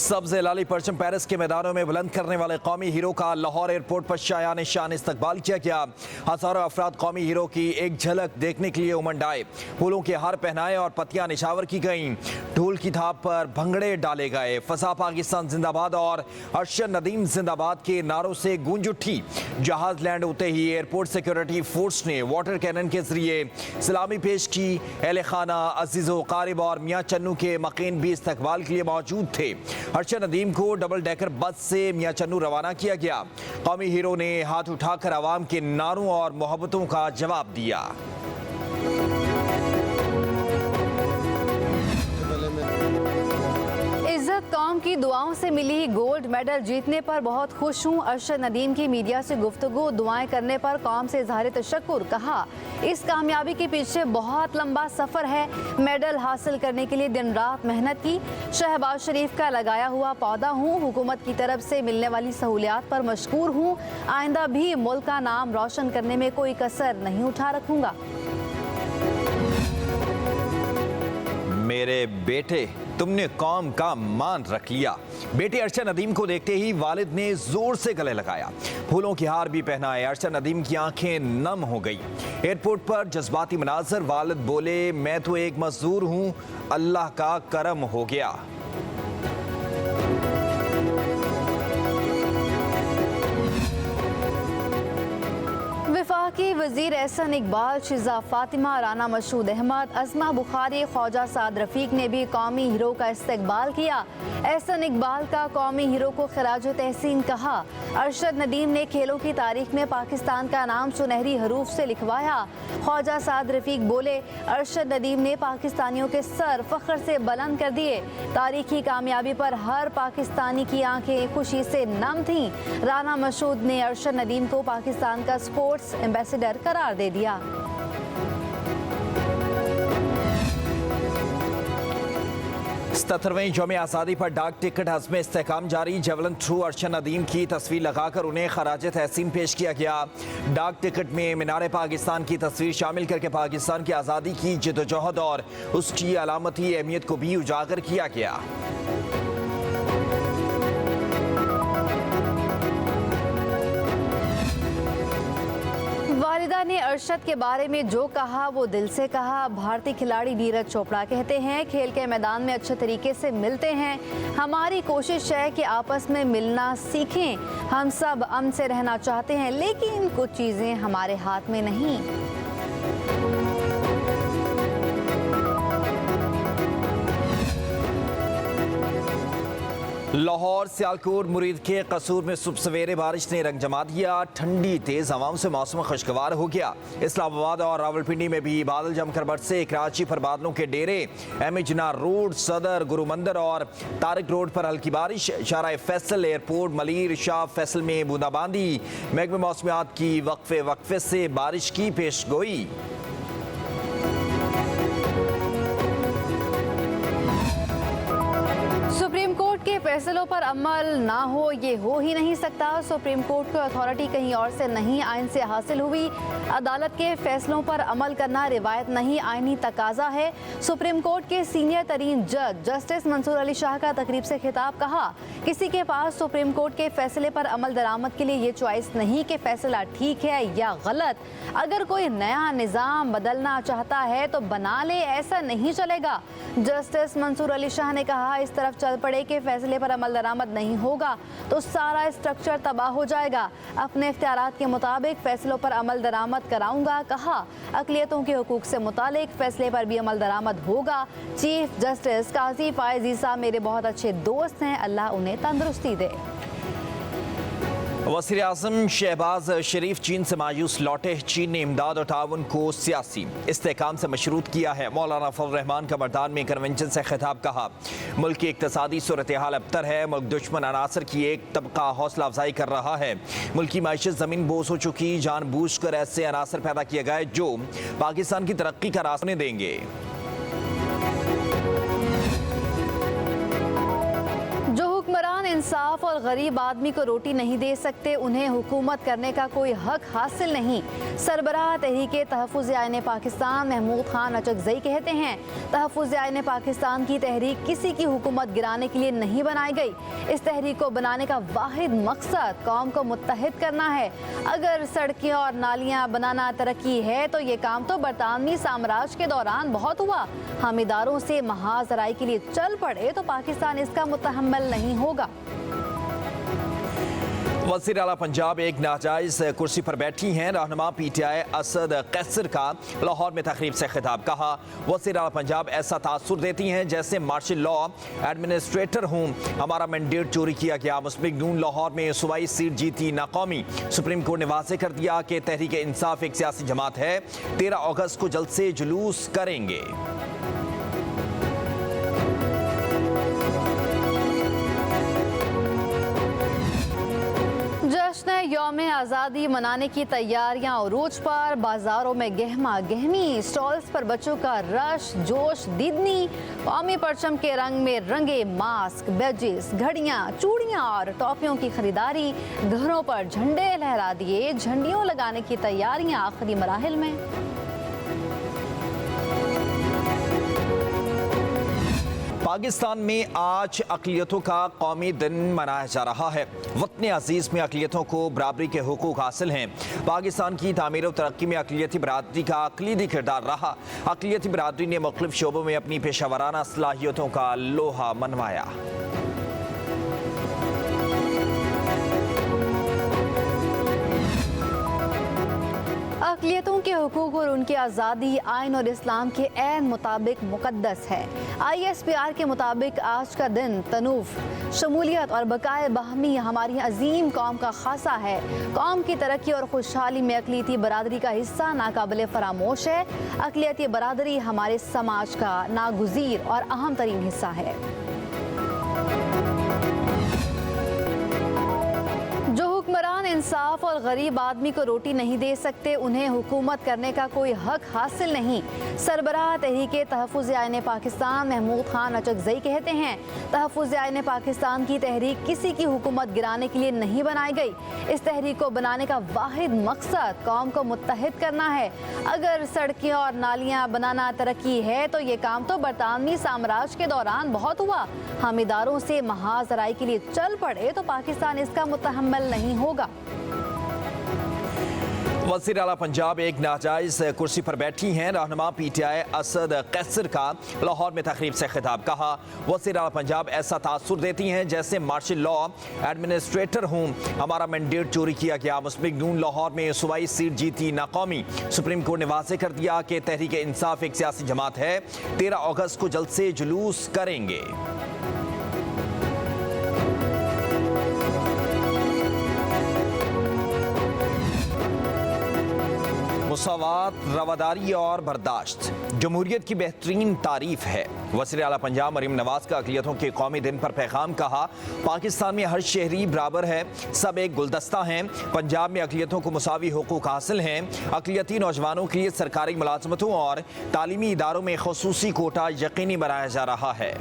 सब्ज लाली परचम पेरिस के मैदानों में बुलंद करने वाले कौमी हीरो का लाहौर एयरपोर्ट पर शायान शान इस्तकबाल किया गया। हजारों अफराद कौमी हीरो की एक झलक देखने के लिए उमंड आए। फूलों के हार पहनाए और पत्तियां निछावर की गईं। ढोल की थाप पर भंगड़े डाले गए। फसा पाकिस्तान जिंदाबाद और अरशद नदीम जिंदाबाद के नारों से गूंज उठी। जहाज लैंड होते ही एयरपोर्ट सिक्योरिटी फोर्स ने वाटर कैनन के जरिए सलामी पेश की। अहले खाना, अजीजो कारिब और मियाँ चन्नू के मकीन भी इस्तकबाल के लिए मौजूद थे। अरशद नदीम को डबल डेकर बस से मियाँ चन्नू रवाना किया गया। कौमी हीरो ने हाथ उठाकर आवाम के नारों और मोहब्बतों का जवाब दिया। इज्जत कौम की दुआओं से मिली गोल्ड मेडल जीतने पर बहुत खुश हूँ। अरशद नदीम की मीडिया से गुफ्तगू, दुआएं करने पर कौम से इजहार तशक्कुर। कहा, इस कामयाबी के पीछे बहुत लंबा सफ़र है। मेडल हासिल करने के लिए दिन रात मेहनत की। शहबाज शरीफ का लगाया हुआ पौधा हूँ। हुकूमत की तरफ से मिलने वाली सहूलियात पर मशकूर हूँ। आइंदा भी मुल्क का नाम रोशन करने में कोई कसर नहीं उठा रखूँगा। मेरे बेटे, तुमने कौम का मान रख लिया। बेटे अरशद नदीम को देखते ही वालिद ने जोर से गले लगाया। फूलों के हार भी पहनाए। अरशद नदीम की आंखें नम हो गई। एयरपोर्ट पर जज्बाती मनाजर। वालिद बोले, मैं तो एक मजदूर हूँ, अल्लाह का करम हो गया। वफाकी वजीर एहसन इकबाल, शिजा फातिमा, राना मशहूद अहमद, अजमा बुखारी, ख्वाजा साद रफीक ने भी कौमी हीरो का इस्तकबाल किया। एहसन इकबाल का कौमी हीरो को खराज तहसीन कहा। अरशद नदीम ने खेलों की तारीख में पाकिस्तान का नाम सुनहरी हरूफ से लिखवाया। ख्वाजा साद रफीक बोले, अरशद नदीम ने पाकिस्तानियों के सर फख्र से बुलंद कर दिए। तारीखी कामयाबी पर हर पाकिस्तानी की आंखें खुशी से नम थीं। राना मशहूद ने अरशद नदीम को पाकिस्तान का स्पोर्ट्स एम्बेसडर करार दे दिया। 77वें यौम आज़ादी पर डाक टिकट हज़्म इस्तेहकाम जारी। जवलन थ्रू अरशद नदीम की तस्वीर लगाकर उन्हें खराज तहसीन पेश किया गया। डाक टिकट में मीनार पाकिस्तान की तस्वीर शामिल करके पाकिस्तान की आज़ादी की जदोजहद और उसकी अलामती अहमियत को भी उजागर किया गया। वालिदा ने अरशद के बारे में जो कहा वो दिल से कहा। भारतीय खिलाड़ी नीरज चोपड़ा कहते हैं, खेल के मैदान में अच्छे तरीके से मिलते हैं। हमारी कोशिश है कि आपस में मिलना सीखें। हम सब अमन से रहना चाहते हैं, लेकिन कुछ चीज़ें हमारे हाथ में नहीं। लाहौर, सियालकोट, मुरीद के कसूर में सुबह सवेरे बारिश ने रंग जमा दिया। ठंडी तेज हवाओं से मौसम खुशगवार हो गया। इस्लामाबाद और रावलपिंडी में भी बादल जमकर बरसे। कराची पर बादलों के डेरे। एमिजना रोड, सदर, गुरु मंदिर और तारिक रोड पर हल्की बारिश। शारा फैसल, एयरपोर्ट, मलिर शाह फैसल में बूंदाबांदी। महकमे मौसमियात की वक्फे वक्फे से बारिश की पेशगोई। सुप्रीम कोर्ट के फैसलों पर अमल ना हो, ये हो ही नहीं सकता। सुप्रीम कोर्ट को अथॉरिटी कहीं और से नहीं, आइन से हासिल हुई। अदालत के फैसलों पर अमल करना रिवायत नहीं, आइनी तकाजा है। सुप्रीम कोर्ट के सीनियर तरीन जज जस्टिस मंसूर अली शाह का तकरीब से खिताब। कहा, किसी के पास सुप्रीम कोर्ट के फैसले पर अमल दरामद के लिए ये चॉइस नहीं कि फैसला ठीक है या गलत। अगर कोई नया निज़ाम बदलना चाहता है तो बना ले, ऐसा नहीं चलेगा। जस्टिस मंसूर अली शाह ने कहा, इस तरफ चल पड़े कि फैसले पर अमल दरामद नहीं होगा तो सारा स्ट्रक्चर तबाह हो जाएगा। अपने इख्तियारात के मुताबिक फैसलों पर अमल दरामद कराऊंगा। कहा, अक़लियतों के हुकूक से मुतालिक फैसले पर भी अमल दरामद होगा। चीफ जस्टिस काजी फायज़ ईसा मेरे बहुत अच्छे दोस्त हैं, अल्लाह उन्हें तंदुरुस्ती दे। वज़ीर आज़म शहबाज शरीफ चीन से मायूस लौटे। चीन ने इमदाद और ताउन को सियासी इस्तेहकाम से मशरूत किया है। मौलाना फजल रहमान का मर्दान में कन्वेंशन से खिताब। कहा, मुल्क की इक़्तिसादी सूरत हाल अबतर है। मुल्क दुश्मन अनासर की एक तबका हौसला अफजाई कर रहा है। मुल्क की माइशत ज़मीन बोझ हो चुकी। जानबूझ कर ऐसे अनासर पैदा किए गए जो पाकिस्तान की तरक्की का रास्ता देंगे। जो हुक्मरान इंसाफ और और गरीब आदमी को रोटी नहीं दे सकते, उन्हें हुकूमत करने का कोई हक हासिल नहीं। सरबराह तहरीके तहफ़्फ़ुज़ आईन पाकिस्तान महमूद खान अचकज़ई कहते हैं, तहफ़्फ़ुज़ आईन पाकिस्तान की तहरीक किसी की हुकूमत गिराने के लिए नहीं बनाई गई। इस तहरीक को बनाने का वाहिद मकसद कौम को मुत्तहिद करना है। अगर सड़कें और नालियाँ बनाना तरक्की है तो ये काम तो बरतानवी साम्राज्य के दौरान बहुत हुआ। हम इदारों से महाजराई के लिए चल पड़े तो पाकिस्तान इसका मुतहम्मिल नहीं होगा। वज़ीर आला पंजाब एक नाजायज कुर्सी पर बैठी हैं। रहनुमा पीटीआई असद कैसर का लाहौर में तकरीब से खिताब। कहा, वज़ीर आला पंजाब ऐसा तासुर देती हैं जैसे मार्शल लॉ एडमिनिस्ट्रेटर हूँ। हमारा मैंडेट चोरी किया गया। मुस्लिम नून लाहौर में सूबाई सीट जीती नाकामी। सुप्रीम कोर्ट ने वाज़े कर दिया कि तहरीक इंसाफ एक सियासी जमात है। 13 अगस्त को जलसे जुलूस करेंगे। जश्न यौम आज़ादी मनाने की तैयारियां उरूज पर। बाजारों में गहमा गहमी, स्टॉल्स पर बच्चों का रश जोश दीदनी। कौमी परचम के रंग में रंगे मास्क, बैजेस, घड़ियां, चूड़ियां और टॉफियों की खरीदारी। घरों पर झंडे लहरा दिए। झंडियों लगाने की तैयारियां आखिरी मराहिल में। पाकिस्तान में आज अक़लियतों का कौमी दिन मनाया जा रहा है। वतन अजीज़ में अक़लियतों को बराबरी के हुकूक हासिल हैं। पाकिस्तान की तामीर और तरक्की में अक़लियती बरादरी का कलीदी किरदार रहा। अक़लियती बरादरी ने मुख्तलिफ शोबों में अपनी पेशावराना सलाहियतों का लोहा मनवाया। अक़लियतों के हुकूक और उनकी आज़ादी आइन और इस्लाम के ऐन मुताबिक मुक़द्दस है। ISPR के मुताबिक आज का दिन तनूफ़, शमूलियत और बकाए बाहमी हमारी अजीम कौम का खासा है। कौम की तरक्की और खुशहाली में अक़लियती बरादरी का हिस्सा नाकाबिले फरामोश है। अक़लियती बरादरी हमारे समाज का नागुज़ीर और अहम तरीन हिस्सा है। जो हुक्मरान इंसाफ और गरीब आदमी को रोटी नहीं दे सकते, उन्हें हुकूमत करने का कोई हक हासिल नहीं। सरबराह तहरीके तहफ़्फ़ुज़ आईन पाकिस्तान महमूद खान अचकज़ई कहते हैं, तहफ़्फ़ुज़ आईन पाकिस्तान की तहरीक किसी की हुकूमत गिराने के लिए नहीं बनाई गई। इस तहरीक को बनाने का वाहिद मकसद कौम को मुत्तहिद करना है। अगर सड़कें और नालियाँ बनाना तरक्की है तो ये काम तो बरतानवी साम्राज्य के दौरान बहुत हुआ। हम इदारों से महाजराई के लिए चल पड़े तो पाकिस्तान इसका मुतहम्मिल नहीं होगा। वज़ीर आला पंजाब एक नाजायज कुर्सी पर बैठी हैं। रहनुमा पीटीआई असद कैसर का लाहौर में तकरीब से खिताब। कहा, वज़ीर आला पंजाब ऐसा तासुर देती हैं जैसे मार्शल लॉ एडमिनिस्ट्रेटर हूँ। हमारा मैंडेट चोरी किया गया। मुस्लिम नून लाहौर में सूबाई सीट जीती नाकामी। सुप्रीम कोर्ट ने वाज़े कर दिया कि तहरीक इंसाफ एक सियासी जमात है। 13 अगस्त को जलसे जुलूस करेंगे। मुसावात, रवादारी और बर्दाश्त जमहूरियत की बेहतरीन तारीफ है। वज़ीर आला पंजाब मरीम नवाज का अक़लियतों के कौमी दिन पर पैगाम। कहा, पाकिस्तान में हर शहरी बराबर है, सब एक गुलदस्ता हैं। पंजाब में अक़लियतों को मुसावी हुकूक हासिल हैं। अक़लियती नौजवानों के लिए सरकारी मुलाजमतों और तालीमी इदारों में ख़ुसूसी कोटा यकीनी बनाया जा रहा है।